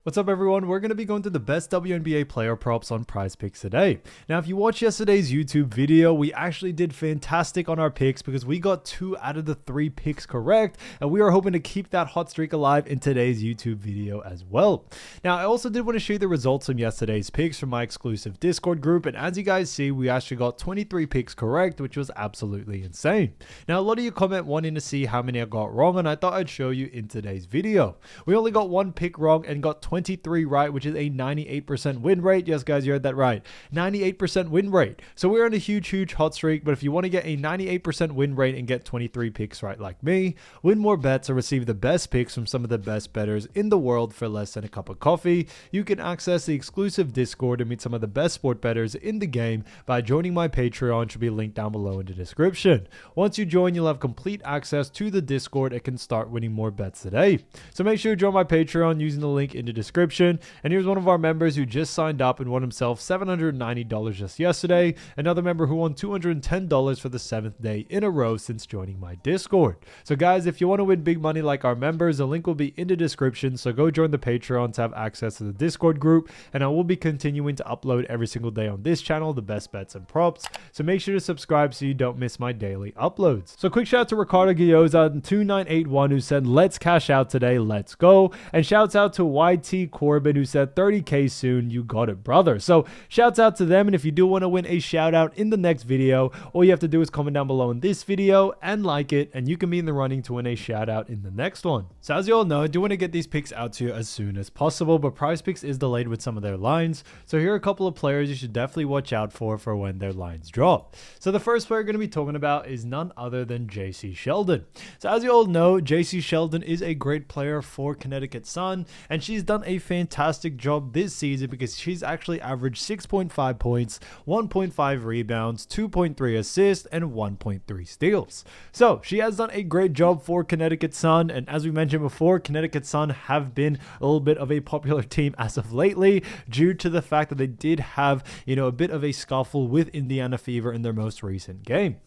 What's up everyone, we're going to be going through the best WNBA player props on PrizePicks today. Now if you watched yesterday's YouTube video, we actually did fantastic on our picks because we got 2 out of the 3 picks correct, and we are hoping to keep that hot streak alive in today's YouTube video as well. Now I also did want to show you the results from yesterday's picks from my exclusive Discord group, and as you guys see, we actually got 23 picks correct, which was absolutely insane. Now a lot of you comment wanting to see how many I got wrong, and I thought I'd show you in today's video. We only got 1 pick wrong and got 23 right, which is a 98% win rate. Yes, guys, you heard that right. 98% win rate. So we're on a huge hot streak, but if you want to get a 98% win rate and get 23 picks right like me, win more bets or receive the best picks from some of the best bettors in the world for less than a cup of coffee, you can access the exclusive Discord and meet some of the best sport bettors in the game by joining my Patreon, which will be linked down below in the description. Once you join, you'll have complete access to the Discord and can start winning more bets today. So make sure you join my Patreon using the link in the description. And here's one of our members who just signed up and won himself $790 just yesterday. Another member who won $210 for the 7th day in a row since joining my Discord. So guys, if you want to win big money like our members, the link will be in the description. So go join the Patreon to have access to the Discord group. And I will be continuing to upload every single day on this channel, the best bets and props. So make sure to subscribe so you don't miss my daily uploads. So quick shout out to Ricardo Gioza 2981 who said, let's cash out today, let's go. And shouts out to YT Corbin who said 30k soon, you got it brother. So shouts out to them, and if you do want to win a shout out in the next video, all you have to do is comment down below in this video and like it, and you can be in the running to win a shout out in the next one. So as you all know, I do want to get these picks out to you as soon as possible, but PrizePicks is delayed with some of their lines, so here are a couple of players you should definitely watch out for when their lines drop. So the first player we're going to be talking about is none other than JC Sheldon. So as you all know, JC Sheldon is a great player for Connecticut Sun, and she's done a fantastic job this season because she's actually averaged 6.5 points, 1.5 rebounds, 2.3 assists, and 1.3 steals. So she has done a great job for Connecticut Sun, and as we mentioned before, Connecticut Sun have been a little bit of a popular team as of lately due to the fact that they did have, a bit of a scuffle with Indiana Fever in their most recent game.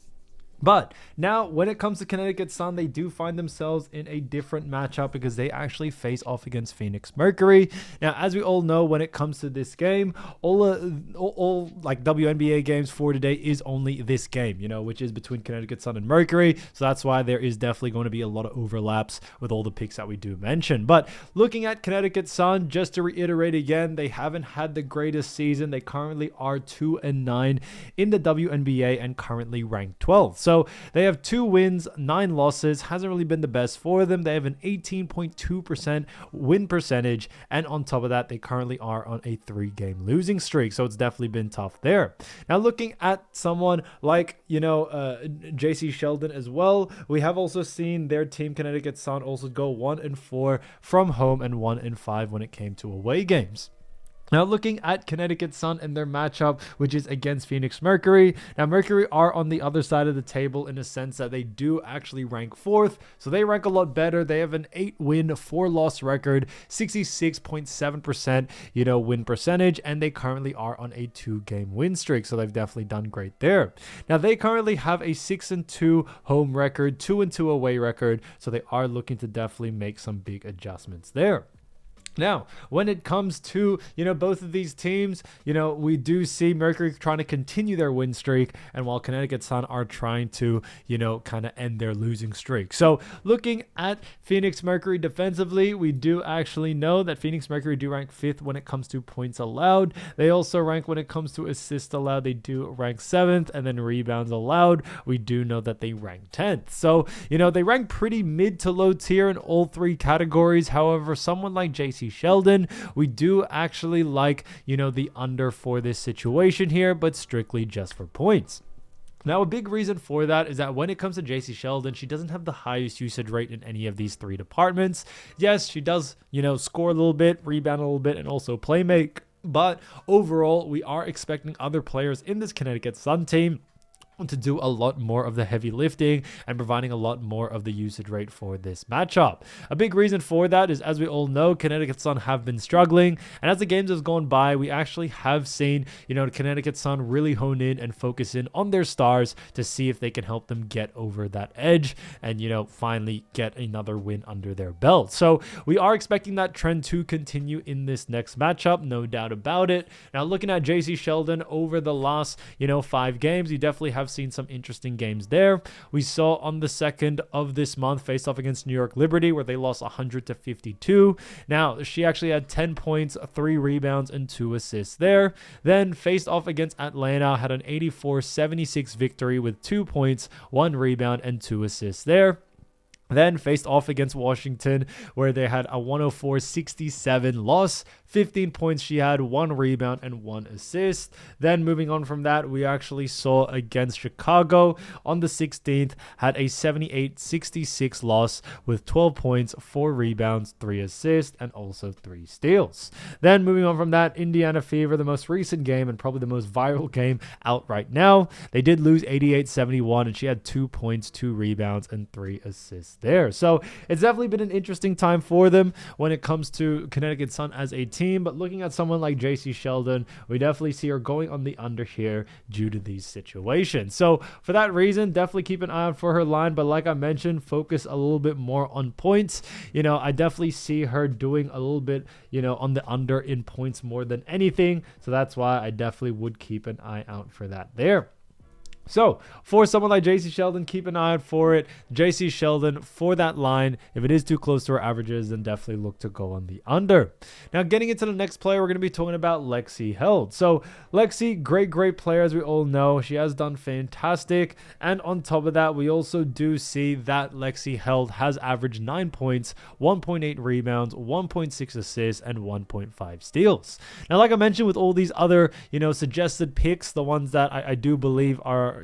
But now when it comes to Connecticut Sun, they do find themselves in a different matchup because they actually face off against Phoenix Mercury. Now, as we all know, when it comes to this game, all like WNBA games for today is only this game, which is between Connecticut Sun and Mercury. So that's why there is definitely going to be a lot of overlaps with all the picks that we do mention. But looking at Connecticut Sun, just to reiterate again, they haven't had the greatest season. They currently are 2-9 in the WNBA and currently ranked 12th. So they have 2 wins, 9 losses. Hasn't really been the best for them. They have an 18.2% win percentage. And on top of that, they currently are on a 3-game losing streak. So it's definitely been tough there. Now, looking at someone like, JC Sheldon as well, we have also seen their team, Connecticut Sun, also go 1-4 from home and 1-5 when it came to away games. Now looking at Connecticut Sun and their matchup, which is against Phoenix Mercury. Now Mercury are on the other side of the table in a sense that they do actually rank 4th. So they rank a lot better. They have an 8-win, 4-loss record, 66.7%, win percentage. And they currently are on a 2-game win streak. So they've definitely done great there. Now they currently have a 6-2 home record, 2-2 away record. So they are looking to definitely make some big adjustments there. Now, when it comes to, both of these teams, we do see Mercury trying to continue their win streak, and while Connecticut Sun are trying to, kind of end their losing streak. So looking at Phoenix Mercury defensively, we do actually know that Phoenix Mercury do rank 5th when it comes to points allowed. They also rank when it comes to assists allowed. They do rank 7th, and then rebounds allowed. We do know that they rank 10th. So, they rank pretty mid to low tier in all 3 categories. However, someone like JC Sheldon, we do actually like, the under for this situation here, but strictly just for points. Now, a big reason for that is that when it comes to JC Sheldon, she doesn't have the highest usage rate in any of these 3 departments. Yes, she does, score a little bit, rebound a little bit, and also play make. But overall, we are expecting other players in this Connecticut Sun team to do a lot more of the heavy lifting and providing a lot more of the usage rate for this matchup. A big reason for that is, as we all know, Connecticut Sun have been struggling, and as the games have gone by, we actually have seen, Connecticut Sun really hone in and focus in on their stars to see if they can help them get over that edge and, finally get another win under their belt. So we are expecting that trend to continue in this next matchup, no doubt about it. Now, looking at JC Sheldon over the last, 5 games, you definitely have seen some interesting games there. We saw on the 2nd of this month faced off against New York Liberty where they lost 100-52. Now, she actually had 10 points, 3 rebounds, and 2 assists there. Then faced off against Atlanta, had an 84-76 victory with 2 points, 1 rebound, and 2 assists there. Then faced off against Washington where they had a 104-67 loss. 15 points she had, 1 rebound, and 1 assist. Then moving on from that, we actually saw against Chicago on the 16th, had a 78-66 loss with 12 points, 4 rebounds, 3 assists, and also 3 steals. Then moving on from that, Indiana Fever, the most recent game and probably the most viral game out right now. They did lose 88-71, and she had 2 points, 2 rebounds, and 3 assists there. So it's definitely been an interesting time for them when it comes to Connecticut Sun as a team. But looking at someone like JC Sheldon, we definitely see her going on the under here due to these situations. So for that reason, definitely keep an eye out for her line. But like I mentioned, focus a little bit more on points. I definitely see her doing a little bit, on the under in points more than anything. So that's why I definitely would keep an eye out for that there. So for someone like JC Sheldon, keep an eye out for it. JC Sheldon for that line. If it is too close to her averages, then definitely look to go on the under. Now, getting into the next player, we're going to be talking about Lexi Held. So Lexi, great player, as we all know. She has done fantastic. And on top of that, we also do see that Lexi Held has averaged 9 points, 1.8 rebounds, 1.6 assists, and 1.5 steals. Now, like I mentioned, with all these other, suggested picks, the ones that I do believe are,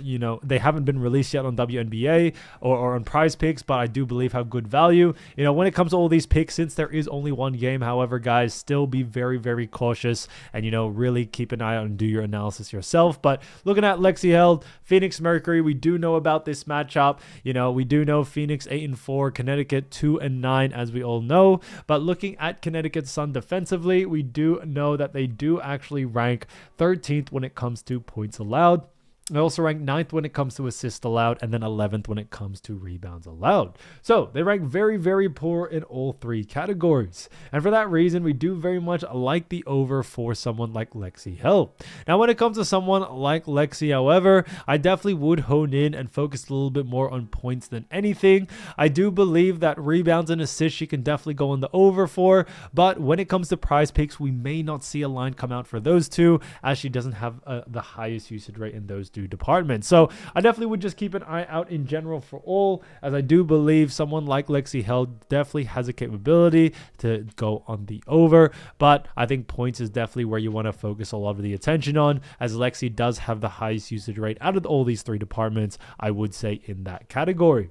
they haven't been released yet on WNBA or on Prizepicks, but I do believe have good value. When it comes to all these picks, since there is only one game, however, guys, still be very cautious and, really keep an eye out and do your analysis yourself. But looking at Lexi Held, Phoenix Mercury, we do know about this matchup. We do know Phoenix 8-4, Connecticut 2-9, as we all know. But looking at Connecticut Sun defensively, we do know that they do actually rank 13th when it comes to points allowed. They also rank 9th when it comes to assists allowed, and then 11th when it comes to rebounds allowed. So they rank very poor in all 3 categories. And for that reason, we do very much like the over for someone like Lexi Held. Now, when it comes to someone like Lexi, however, I definitely would hone in and focus a little bit more on points than anything. I do believe that rebounds and assists she can definitely go on the over for, but when it comes to Prizepicks, we may not see a line come out for those two, as she doesn't have the highest usage rate in those 2 departments. So I definitely would just keep an eye out in general for all, as I do believe someone like Lexi Held definitely has a capability to go on the over, but I think points is definitely where you want to focus a lot of the attention on, as Lexi does have the highest usage rate out of all these 3 departments, I would say, in that category.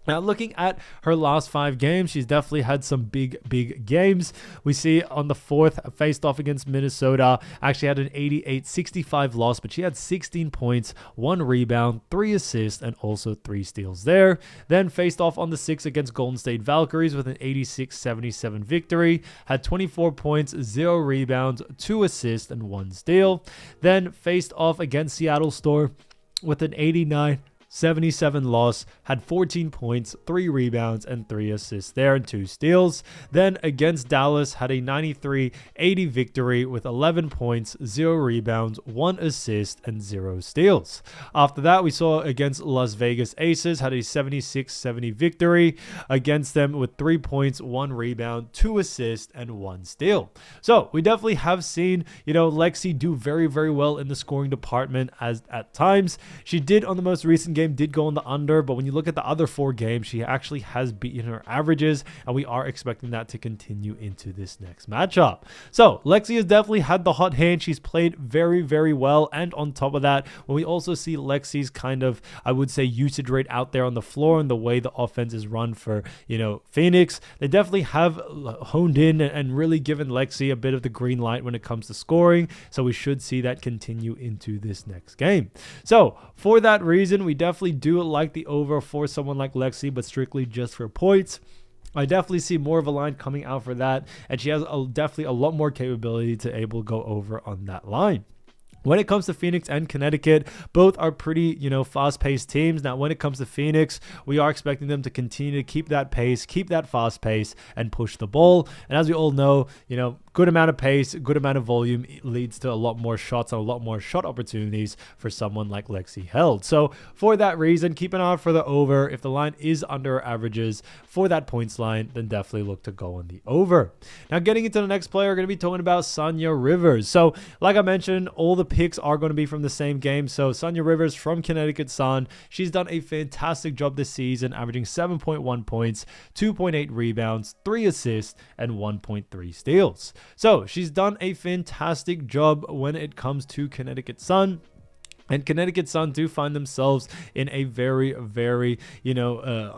Now, looking at her last 5 games, she's definitely had some big games. We see on the 4th, faced off against Minnesota, actually had an 88-65 loss, but she had 16 points, 1 rebound, 3 assists, and also 3 steals there. Then faced off on the 6th against Golden State Valkyries with an 86-77 victory, had 24 points, 0 rebounds, 2 assists, and 1 steal. Then faced off against Seattle Storm with an 89-77 loss, had 14 points, 3 rebounds, and 3 assists there, and 2 steals. Then against Dallas, had a 93-80 victory with 11 points, 0 rebounds, 1 assist, and 0 steals. After that, we saw against Las Vegas Aces, had a 76-70 victory against them with 3 points, 1 rebound, 2 assists, and 1 steal. So we definitely have seen, Lexi do very well in the scoring department as at times. She did on the most recent game did go on the under, but when you look at the other 4 games, she actually has beaten her averages, and we are expecting that to continue into this next matchup. So Lexi has definitely had the hot hand. She's played very, very well, and on top of that, when we also see Lexi's kind of, I would say, usage rate out there on the floor and the way the offense is run for, Phoenix, they definitely have honed in and really given Lexi a bit of the green light when it comes to scoring. So we should see that continue into this next game. So for that reason, we definitely do like the over for someone like Lexi, but strictly just for points. I definitely see more of a line coming out for that, and she has definitely a lot more capability to able to go over on that line. When it comes to Phoenix and Connecticut, both are pretty, fast-paced teams. Now, when it comes to Phoenix, we are expecting them to continue to keep that pace, keep that fast pace, and push the ball. And as we all know, good amount of pace, good amount of volume leads to a lot more shots and a lot more shot opportunities for someone like Lexi Held. So for that reason, keep an eye out for the over. If the line is under averages for that points line, then definitely look to go on the over. Now, getting into the next player, we're going to be talking about Sonia Rivers. So like I mentioned, all the picks are going to be from the same game. So Sonia Rivers from Connecticut Sun, she's done a fantastic job this season, averaging 7.1 points, 2.8 rebounds, 3 assists, and 1.3 steals. So she's done a fantastic job when it comes to Connecticut Sun. And Connecticut Sun do find themselves in a very, very,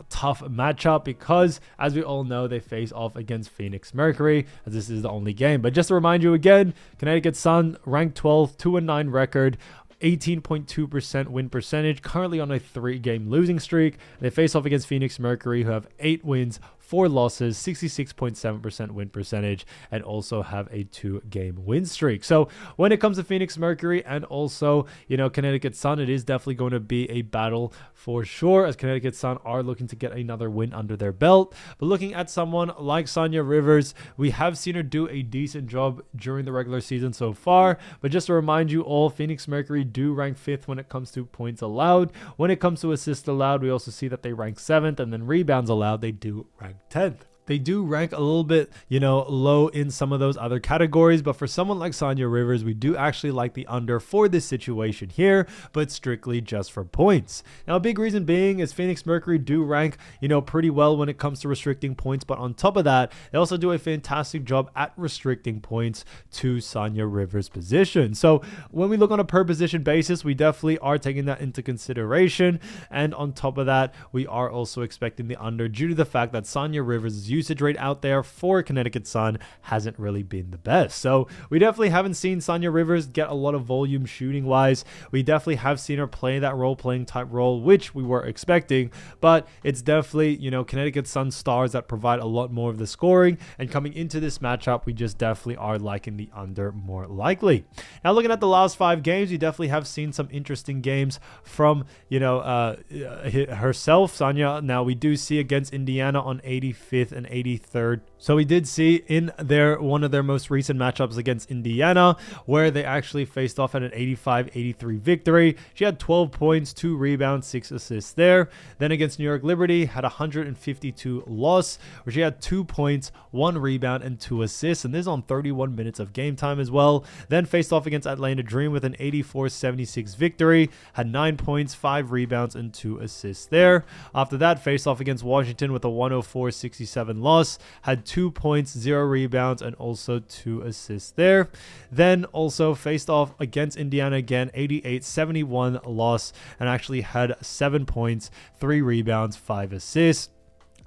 tough matchup because, as we all know, they face off against Phoenix Mercury, as this is the only game. But just to remind you again, Connecticut Sun ranked 12th, 2-9 record, 18.2% win percentage, currently on a 3-game losing streak. They face off against Phoenix Mercury, who have 8 wins, 4 losses, 66.7% win percentage, and also have a 2-game win streak. So when it comes to Phoenix Mercury and also, Connecticut Sun, it is definitely going to be a battle for sure, as Connecticut Sun are looking to get another win under their belt. But looking at someone like Sonia Rivers, we have seen her do a decent job during the regular season so far. But just to remind you all, Phoenix Mercury do rank 5th when it comes to points allowed. When it comes to assists allowed, we also see that they rank 7th, and then rebounds allowed, they do rank 10th. They do rank a little bit, low in some of those other categories. But for someone like Sonia Rivers, we do actually like the under for this situation here, but strictly just for points. Now, a big reason being is Phoenix Mercury do rank, pretty well when it comes to restricting points. But on top of that, they also do a fantastic job at restricting points to Sonia Rivers' position. So when we look on a per position basis, we definitely are taking that into consideration. And on top of that, we are also expecting the under due to the fact that Sonia Rivers' usage rate out there for Connecticut Sun hasn't really been the best. So we definitely haven't seen Sonia Rivers get a lot of volume shooting wise. We definitely have seen her play that role-playing type role, which we were expecting, but it's definitely, Connecticut Sun stars that provide a lot more of the scoring. And coming into this matchup, we just definitely are liking the under more likely. Now, looking at the last 5 games, we definitely have seen some interesting games from, herself, Sonia. Now, we do see against Indiana on 85th and 83rd. So we did see in one of their most recent matchups against Indiana, where they actually faced off at an 85-83 victory. She had 12 points, 2 rebounds, 6 assists there. Then against New York Liberty, had a 152 loss, where she had 2 points, 1 rebound, and 2 assists. And this is on 31 minutes of game time as well. Then faced off against Atlanta Dream with an 84-76 victory, had 9 points, 5 rebounds, and 2 assists there. After that, faced off against Washington with a 104-67 loss, had 2 points, 0 rebounds, and also 2 assists there. Then also faced off against Indiana again, 88-71 loss, and actually had 7 points, 3 rebounds, 5 assists,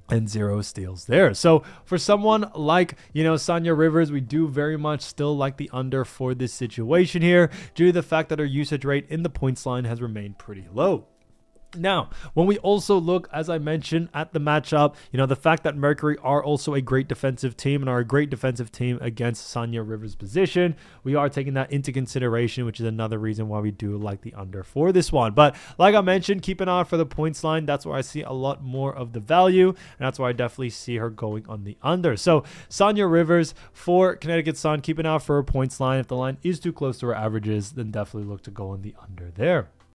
and 0 steals there. So for someone like, Sonia Rivers, we do very much still like the under for this situation here, due to the fact that her usage rate in the points line has remained pretty low. Now, when we also look, as I mentioned, at the matchup, the fact that Mercury are also a great defensive team and are a great defensive team against Sonia Rivers' position, we are taking that into consideration, which is another reason why we do like the under for this one. But like I mentioned, keep an eye out for the points line. That's where I see a lot more of the value, and that's why I definitely see her going on the under. So Sonia Rivers for Connecticut Sun, keep an eye out for her points line. If the line is too close to her averages, then definitely look to go on the under there.